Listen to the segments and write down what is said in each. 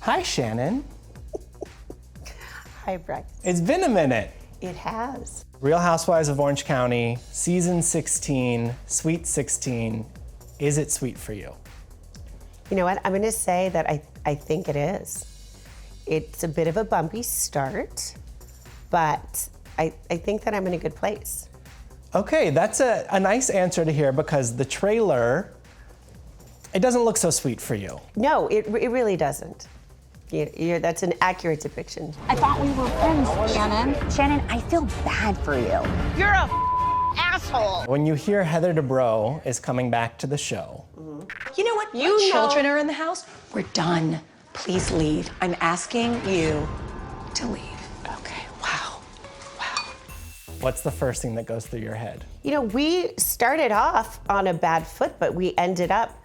Hi, Shannon. Hi, Bryce. It's been a minute. It has. Real Housewives of Orange County, season 16, Sweet 16. Is it sweet for you? You know what? I'm going to say that I think it is. It's a bit of a bumpy start, but I think that I'm in a good place. Okay, that's a nice answer to hear because the trailer, it doesn't look so sweet for you. No, it really doesn't. That's an accurate depiction. I thought we were friends, Shannon. Shannon, I feel bad for you. You're a asshole. When you hear Heather Dubrow is coming back to the show. You know what? Your children are in the house. We're done. Please leave. I'm asking you to leave. Okay. Wow. What's the first thing that goes through your head? You know, we started off on a bad foot, but we ended up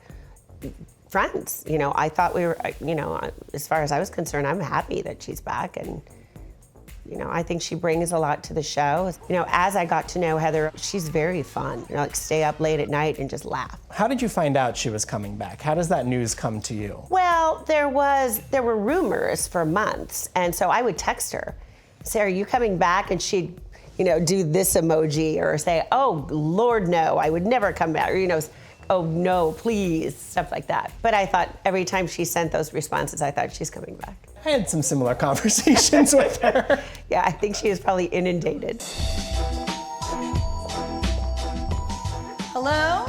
friends. You know, I thought we were, as far as I was concerned, I'm happy that she's back. And, I think she brings a lot to the show. As I got to know Heather, she's very fun. Like stay up late at night and just laugh. How did you find out she was coming back? How does that news come to you? Well, there were rumors for months. And so I would text her, say, are you coming back? And she'd, do this emoji or say, oh, Lord, no, I would never come back. Or, oh, no, please, stuff like that. But I thought every time she sent those responses, I thought she's coming back. I had some similar conversations with her. Yeah, I think she is probably inundated. Hello?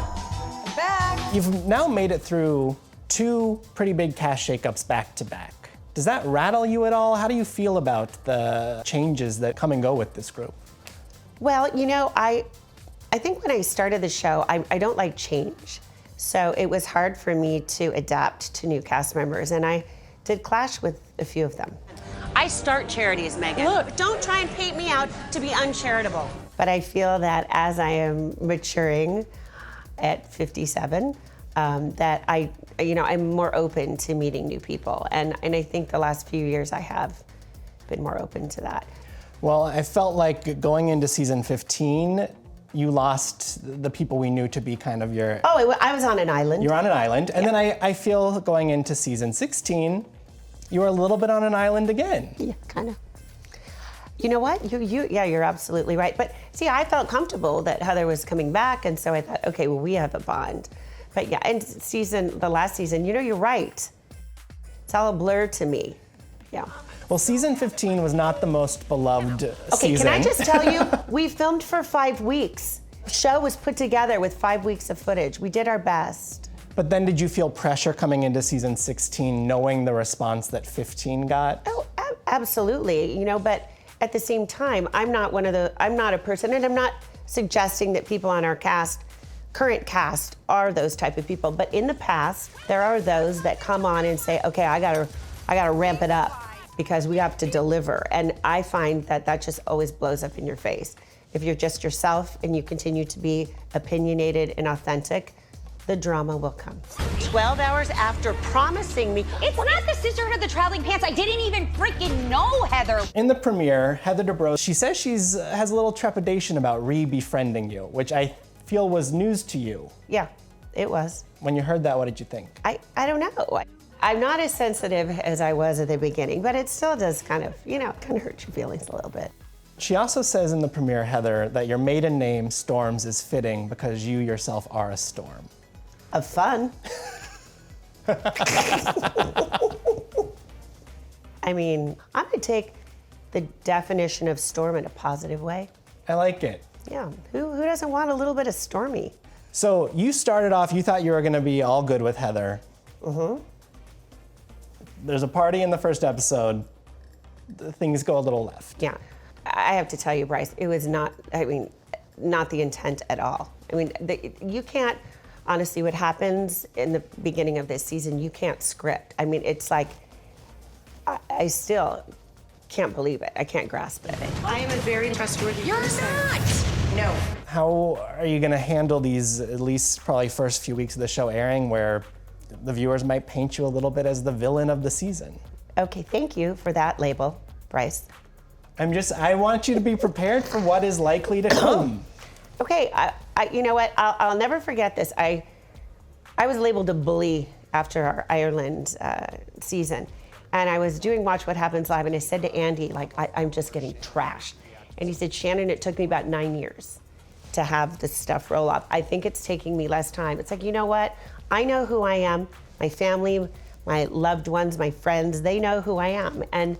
I'm back. You've now made it through 2 pretty big cast shakeups back to back. Does that rattle you at all? How do you feel about the changes that come and go with this group? Well, I think when I started the show, I don't like change. So it was hard for me to adapt to new cast members, and I did clash with a few of them. I start charities, Megan. Look. Don't try and paint me out to be uncharitable. But I feel that as I am maturing at 57, that I'm more open to meeting new people. And I think the last few years I have been more open to that. Well, I felt like going into season 15, you lost the people we knew to be kind of your... Oh, I was on an island. You're on an island. And then I feel going into season 16, you were a little bit on an island again. Yeah, kind of. You know what? You're absolutely right. But see, I felt comfortable that Heather was coming back, and so I thought, okay, well, we have a bond. But yeah, and the last season, you're right. It's all a blur to me. Yeah. Well, season 15 was not the most beloved Okay, season. can I just tell you, we filmed for 5 weeks. The show was put together with 5 weeks of footage. We did our best. But then did you feel pressure coming into season 16, knowing the response that 15 got? Oh, absolutely. But at the same time, I'm not a person, and I'm not suggesting that people on our current cast are those type of people. But in the past, there are those that come on and say, okay, I gotta ramp it up because we have to deliver. And I find that just always blows up in your face. If you're just yourself and you continue to be opinionated and authentic, the drama will come. 12 hours after promising me. It's not the Sisterhood of the Traveling Pants. I didn't even freaking know Heather. In the premiere, Heather Dubrow, she says has a little trepidation about re-befriending you, which I feel was news to you. Yeah, it was. When you heard that, what did you think? I don't know. I'm not as sensitive as I was at the beginning, but it still does kind of hurt your feelings a little bit. She also says in the premiere, Heather, that your maiden name, Storms, is fitting because you yourself are a storm. Of fun. I mean, I'm gonna take the definition of storm in a positive way. I like it. Yeah, who doesn't want a little bit of stormy? So you started off, you thought you were gonna be all good with Heather. Mm-hmm. There's a party in the first episode. Things go a little left. Yeah, I have to tell you, Bryce, it was not the intent at all. You can't, honestly, what happens in the beginning of this season, you can't script. It's like, I still can't believe it. I can't grasp it. I am a very trustworthy You're person. not. No. How are you gonna handle these, at least probably first few weeks of the show airing, where the viewers might paint you a little bit as the villain of the season? Okay, thank you for that label, Bryce. I want you to be prepared for what is likely to come. Okay, you know what? I'll never forget this. I was labeled a bully after our Ireland season, And I was doing Watch What Happens Live, and I said to Andy, like, I'm just getting trashed. And he said, Shannon, it took me about 9 years to have this stuff roll up. I think it's taking me less time. It's like, you know what? I know who I am. My family, my loved ones, my friends, they know who I am. And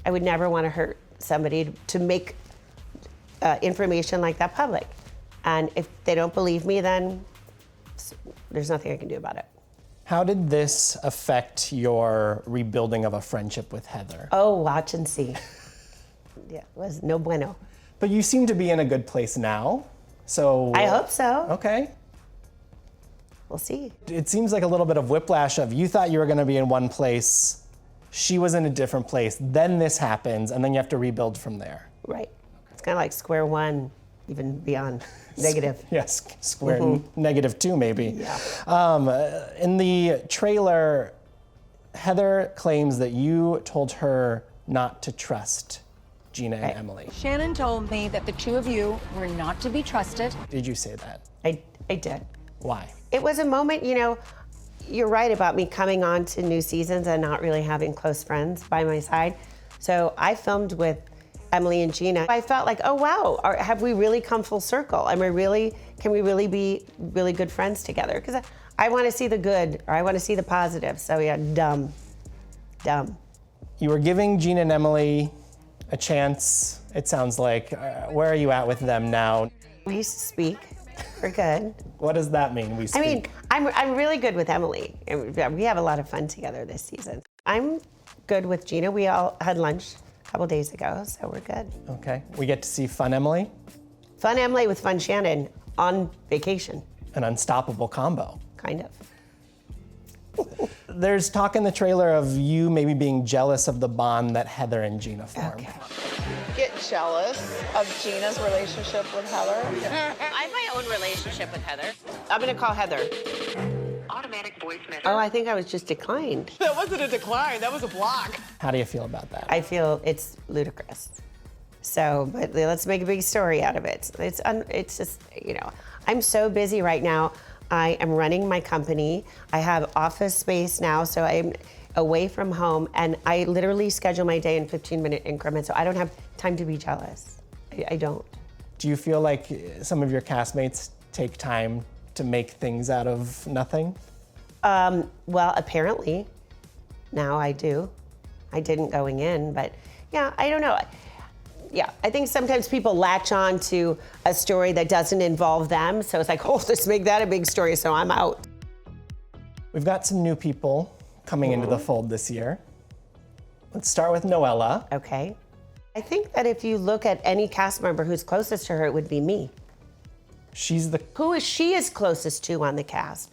I would never want to hurt somebody to make information like that public. And if they don't believe me, then there's nothing I can do about it. How did this affect your rebuilding of a friendship with Heather? Oh, watch and see. Yeah, it was no bueno. But you seem to be in a good place now, so... I hope so. Okay. We'll see. It seems like a little bit of whiplash of you thought you were going to be in one place, she was in a different place, then this happens, and then you have to rebuild from there. Right. It's kind of like square one, even beyond negative. Yes, square -2 maybe. Yeah. In the trailer, Heather claims that you told her not to trust Gina and Emily. Shannon told me that the two of you were not to be trusted. Did you say that? I did. Why? It was a moment, you know, you're right about me coming on to new seasons and not really having close friends by my side. So I filmed with Emily and Gina. I felt like, oh wow, have we really come full circle? Can we really be really good friends together? Because I want to see the good, or I want to see the positive. So yeah, dumb. You were giving Gina and Emily a chance, it sounds like. Where are you at with them now? We used to speak. We're good. What does that mean, we speak? I mean, I'm really good with Emily. And we have a lot of fun together this season. I'm good with Gina. We all had lunch a couple days ago, so we're good. Okay, we get to see Fun Emily, Fun Emily with Fun Shannon on vacation, an unstoppable combo. kind of. There's talk in the trailer of you maybe being jealous of the bond that Heather and Gina formed. Okay. Get jealous of Gina's relationship with Heather. I have my own relationship with Heather. I'm gonna call Heather. Automatic voice message. Oh, I think I was just declined. That wasn't a decline, that was a block. How do you feel about that? I feel it's ludicrous. So, but let's make a big story out of it. It's just, you know, I'm so busy right now. I am running my company. I have office space now, so I'm away from home, and I literally schedule my day in 15-minute increments, so I don't have time to be jealous. I don't. Do you feel like some of your castmates take time to make things out of nothing? Well, apparently, now I do. I didn't going in, but yeah, I don't know. Yeah, I think sometimes people latch on to a story that doesn't involve them, so it's like, oh, let's make that a big story, so I'm out. We've got some new people coming into the fold this year. Let's start with Noella. Okay. I think that if you look at any cast member who's closest to her, it would be me. She's the... Who is she is closest to on the cast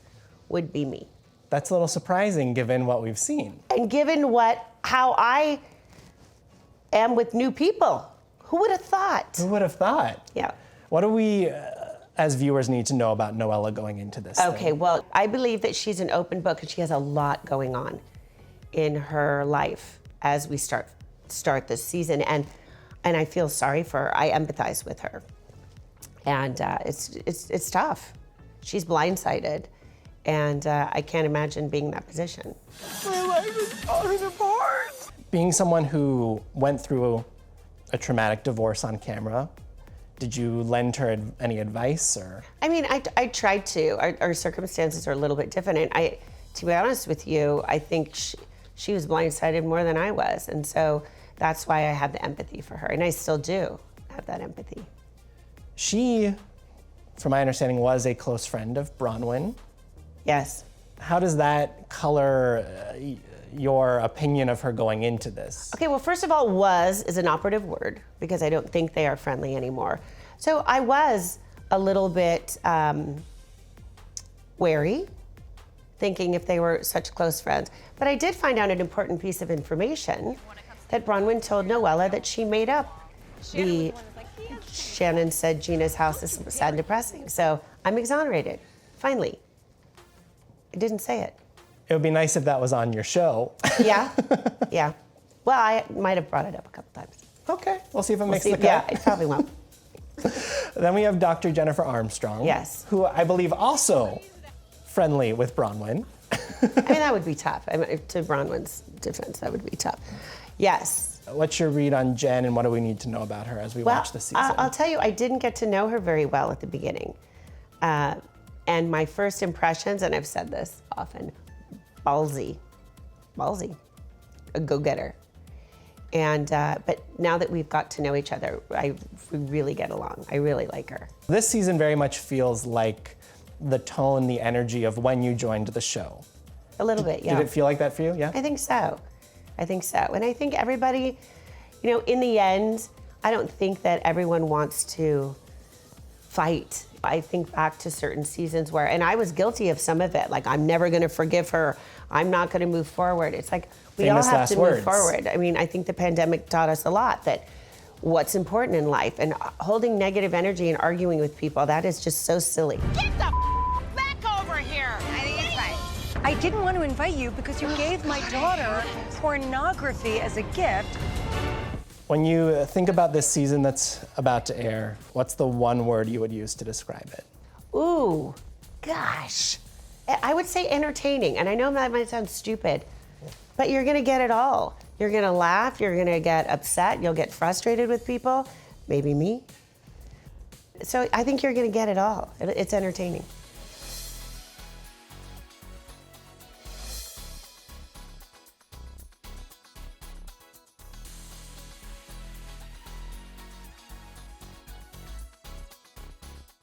would be me. That's a little surprising given what we've seen. And given how I am with new people, who would have thought? Who would have thought? Yeah. What do we, as viewers, need to know about Noella going into this Okay, thing? well, I believe that she's an open book and she has a lot going on in her life as we start this season. And I feel sorry for her. I empathize with her. And it's tough. She's blindsided. And I can't imagine being in that position. My life is falling apart. Being someone who went through a traumatic divorce on camera, did you lend her any advice or? I mean, I tried to. Our circumstances are a little bit different. And to be honest with you, I think she was blindsided more than I was. And so that's why I have the empathy for her. And I still do have that empathy. She, from my understanding, was a close friend of Bronwyn. Yes. How does that color your opinion of her going into this? Okay, well, first of all, was is an operative word because I don't think they are friendly anymore. So I was a little bit wary, thinking if they were such close friends. But I did find out an important piece of information that Bronwyn told Noella that she made up. Shannon said Gina's house is sad and depressing. So I'm exonerated, finally. I didn't say it. It would be nice if that was on your show. Yeah, yeah. Well, I might have brought it up a couple times. Okay, we'll see if it makes the cut. Yeah, it probably won't. Then we have Dr. Jennifer Armstrong. Yes. Who I believe also friendly with Bronwyn. I mean, that would be tough. I mean, to Bronwyn's defense, that would be tough. Yes. What's your read on Jen, and what do we need to know about her as we watch the season? I'll tell you, I didn't get to know her very well at the beginning. And my first impressions, and I've said this often, ballsy, a go-getter. And but now that we've got to know each other, we really get along. I really like her. This season very much feels like the tone, the energy of when you joined the show. A little bit, yeah. Did it feel like that for you? Yeah. I think so. And I think everybody, you know, in the end, I don't think that everyone wants to fight. I think back to certain seasons where, and I was guilty of some of it, like I'm never gonna forgive her, I'm not gonna move forward. It's like, we Famous all have last to words. move forward. I mean, I think the pandemic taught us a lot that what's important in life, and holding negative energy and arguing with people, that is just so silly. Get the back over here. I think it's fine. I didn't want to invite you because you gave my daughter pornography as a gift. When you think about this season that's about to air, what's the one word you would use to describe it? Ooh, gosh. I would say entertaining, and I know that might sound stupid, but you're gonna get it all. You're gonna laugh, you're gonna get upset, you'll get frustrated with people, maybe me. So I think you're gonna get it all. It's entertaining.